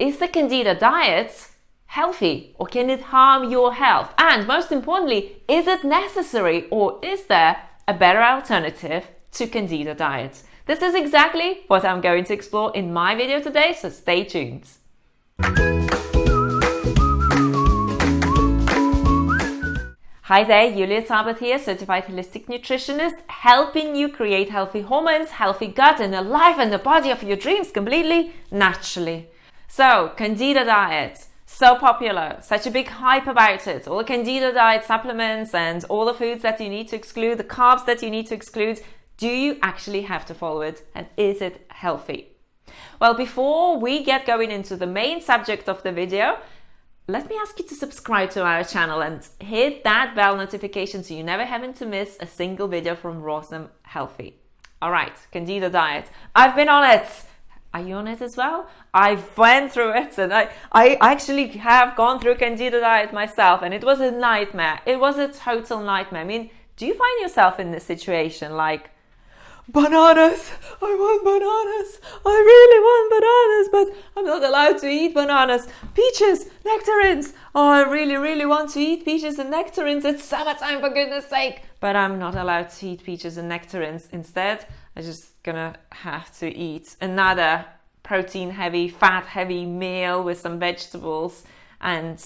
is the Candida diet healthy, or can it harm your health? And most importantly, is it necessary, or is there a better alternative to Candida diet? This is exactly what I'm going to explore in my video today, so stay tuned. Hi there, Julia Tabet here, certified holistic nutritionist, helping you create healthy hormones, healthy gut, and a life and the body of your dreams completely naturally. So, Candida diet, so popular, such a big hype about it. All the Candida diet supplements and all the foods that you need to exclude, the carbs that you need to exclude. Do you actually have to follow it, and is it healthy? Well, before we get going into the main subject of the video, let me ask you to subscribe to our channel and hit that bell notification so you're never having to miss a single video from Rawsome Healthy. All right, Candida diet. I've been on it. Are you on it as well? I went through it, and I actually have gone through Candida diet myself, and it was a nightmare. It was a total nightmare. I mean, do you find yourself in this situation like, bananas, I want bananas, I really want bananas, but I'm not allowed to eat bananas. Peaches, nectarines, oh, I really want to eat peaches and nectarines. It's summertime, for goodness sake, but I'm not allowed to eat peaches and nectarines. Instead, I'm just gonna have to eat another protein heavy, fat heavy meal with some vegetables, and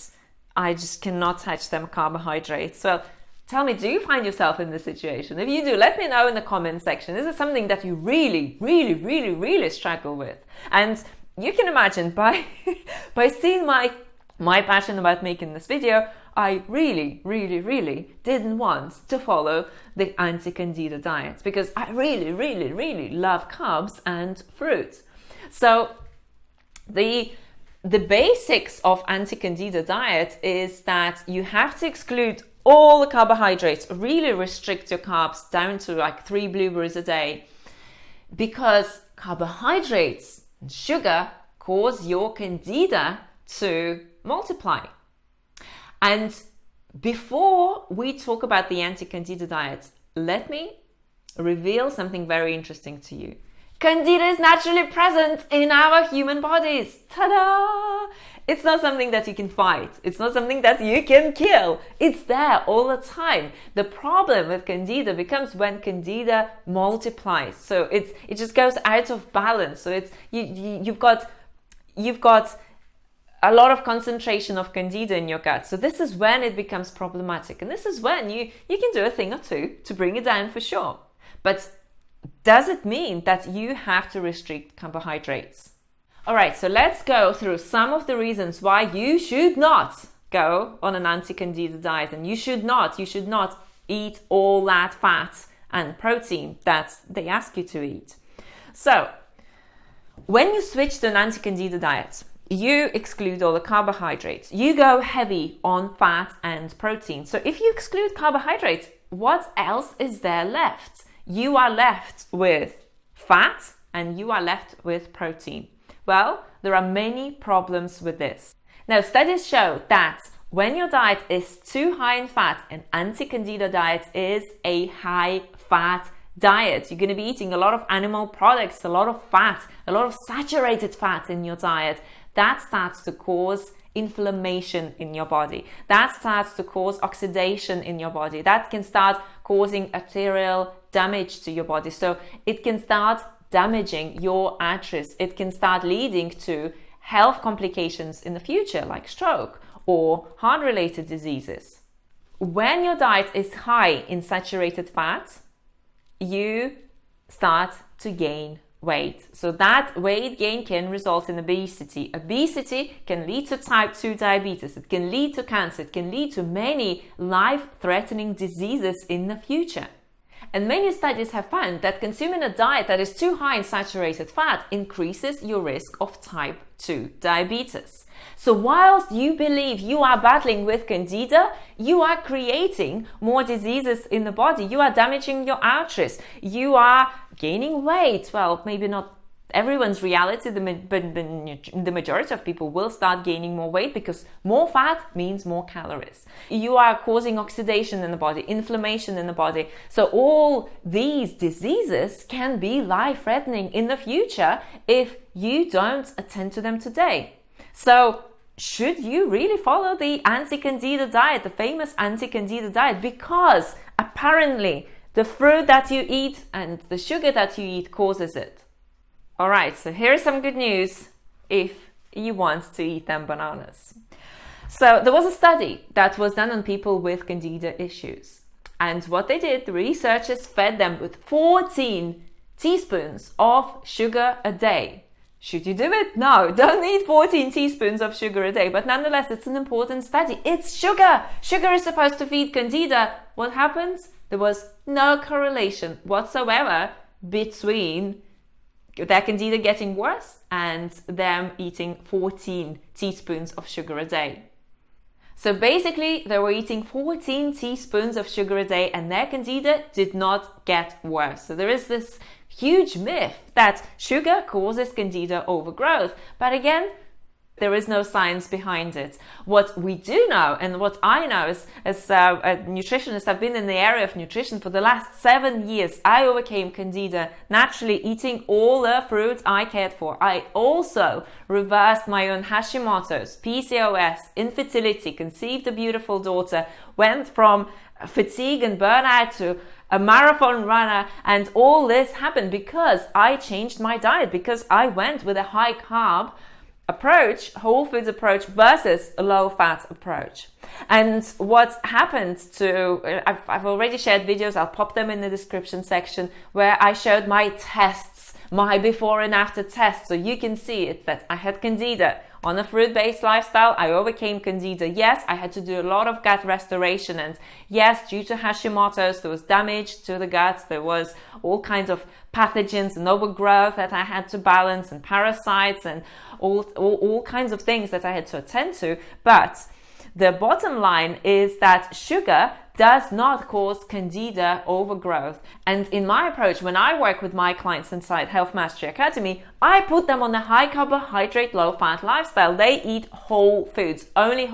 I just cannot touch them carbohydrates. Well, tell me, do you find yourself in this situation? If you do, let me know in the comment section. Is it something that you really struggle with? And you can imagine by seeing my passion about making this video, I really didn't want to follow the anti-candida diet because I really love carbs and fruit. So the basics of anti-candida diet is that you have to exclude all the carbohydrates, really restrict your carbs down to like 3 blueberries a day, because carbohydrates and sugar cause your candida to multiply. And before we talk about the anti-candida diet, let me reveal something very interesting to you. Candida is naturally present in our human bodies. Ta-da! It's not something that you can fight. It's not something that you can kill. It's there all the time. The problem with candida becomes when candida multiplies. So it just goes out of balance. So you've got a lot of concentration of candida in your gut. So this is when it becomes problematic. And this is when you can do a thing or two to bring it down for sure. But does it mean that you have to restrict carbohydrates? All right, so let's go through some of the reasons why you should not go on an anti-candida diet, and you should not eat all that fat and protein that they ask you to eat. So when you switch to an anti-candida diet, you exclude all the carbohydrates. You go heavy on fat and protein. So if you exclude carbohydrates, what else is there left? You are left with fat and you are left with protein. Well, there are many problems with this. Now, studies show that when your diet is too high in fat, an anti-candida diet is a high-fat diet. You're going to be eating a lot of animal products, a lot of fat, a lot of saturated fat in your diet. That starts to cause inflammation in your body. That starts to cause oxidation in your body. That can start causing arterial damage to your body. So it can start damaging your arteries. It can start leading to health complications in the future, like stroke or heart-related diseases. When your diet is high in saturated fat, you start to gain weight. So that weight gain can result in obesity. Obesity can lead to type 2 diabetes. It can lead to cancer. It can lead to many life-threatening diseases in the future. And many studies have found that consuming a diet that is too high in saturated fat increases your risk of type 2 diabetes. So whilst you believe you are battling with candida, you are creating more diseases in the body. You are damaging your arteries. You are gaining weight. Well, maybe not everyone's reality, but the majority of people will start gaining more weight because more fat means more calories. You are causing oxidation in the body, inflammation in the body. So all these diseases can be life-threatening in the future if you don't attend to them today. So should you really follow the anti-candida diet, the famous anti-candida diet? Because apparently the fruit that you eat and the sugar that you eat causes it. All right, so here's some good news if you want to eat them bananas. So there was a study that was done on people with candida issues. And what they did, the researchers fed them with 14 teaspoons of sugar a day. Should you do it? No, don't eat 14 teaspoons of sugar a day. But nonetheless, it's an important study. It's sugar. Sugar is supposed to feed candida. What happens? There was no correlation whatsoever between their candida getting worse and them eating 14 teaspoons of sugar a day. So basically, they were eating 14 teaspoons of sugar a day and their candida did not get worse. So there is this huge myth that sugar causes candida overgrowth. But again, there is no science behind it. What we do know, and what I know as a nutritionist, I've been in the area of nutrition for the last 7 years. I overcame candida naturally eating all the fruits I cared for. I also reversed my own Hashimoto's, PCOS, infertility, conceived a beautiful daughter, went from fatigue and burnout to a marathon runner, and all this happened because I changed my diet, because I went with a high carb approach, whole foods approach versus a low fat approach. And what happened to, I've already shared videos, I'll pop them in the description section, where I showed my tests, my before and after tests, so you can see it, that I had candida. On a fruit-based lifestyle, I overcame candida. Yes, I had to do a lot of gut restoration, and yes, due to Hashimoto's, there was damage to the gut, there was all kinds of pathogens and overgrowth that I had to balance, and parasites, and all kinds of things that I had to attend to. But the bottom line is that sugar does not cause candida overgrowth. And in my approach, when I work with my clients inside Health Mastery Academy, I put them on a high carbohydrate, low fat lifestyle. They eat whole foods, only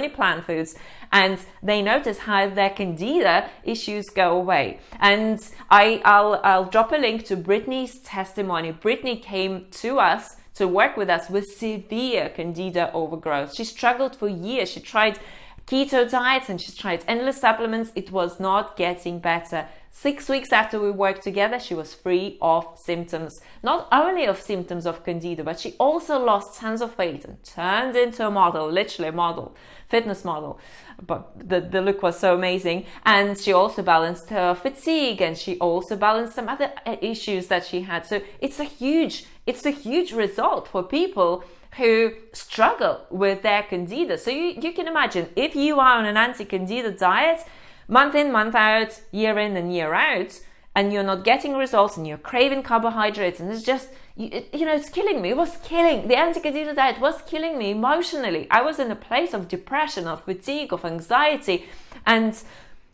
plant foods, and they notice how their candida issues go away. And I'll drop a link to Brittany's testimony. Brittany came to us to work with us with severe candida overgrowth. She struggled for years. She tried keto diets and she tried endless supplements. It was not getting better. 6 weeks after we worked together, she was free of symptoms. Not only of symptoms of candida, but she also lost tons of weight and turned into a model, literally a model, fitness model. But the look was so amazing. And she also balanced her fatigue, and she also balanced some other issues that she had. So it's a huge result for people who struggle with their candida. So you can imagine, if you are on an anti-candida diet, month in, month out, year in and year out, and you're not getting results and you're craving carbohydrates, and it's just, it's killing me. The anti-candida diet was killing me emotionally. I was in a place of depression, of fatigue, of anxiety. And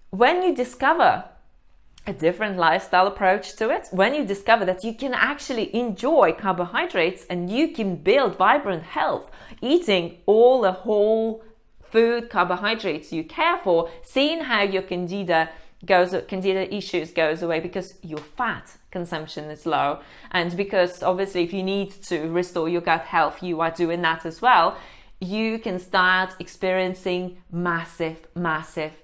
when you discover a different lifestyle approach to it, when you discover that you can actually enjoy carbohydrates and you can build vibrant health eating all the whole food carbohydrates you care for, seeing how your candida issues goes away because your fat consumption is low, and because obviously if you need to restore your gut health, you are doing that as well, you can start experiencing massive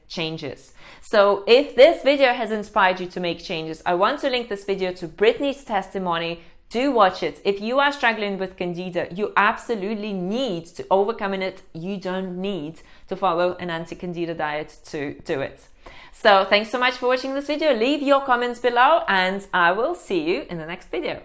changes. So if this video has inspired you to make changes, I want to link this video to Brittany's testimony. Do watch it. If you are struggling with candida, you absolutely need to overcome it. You don't need to follow an anti-candida diet to do it. So thanks so much for watching this video. Leave your comments below and I will see you in the next video.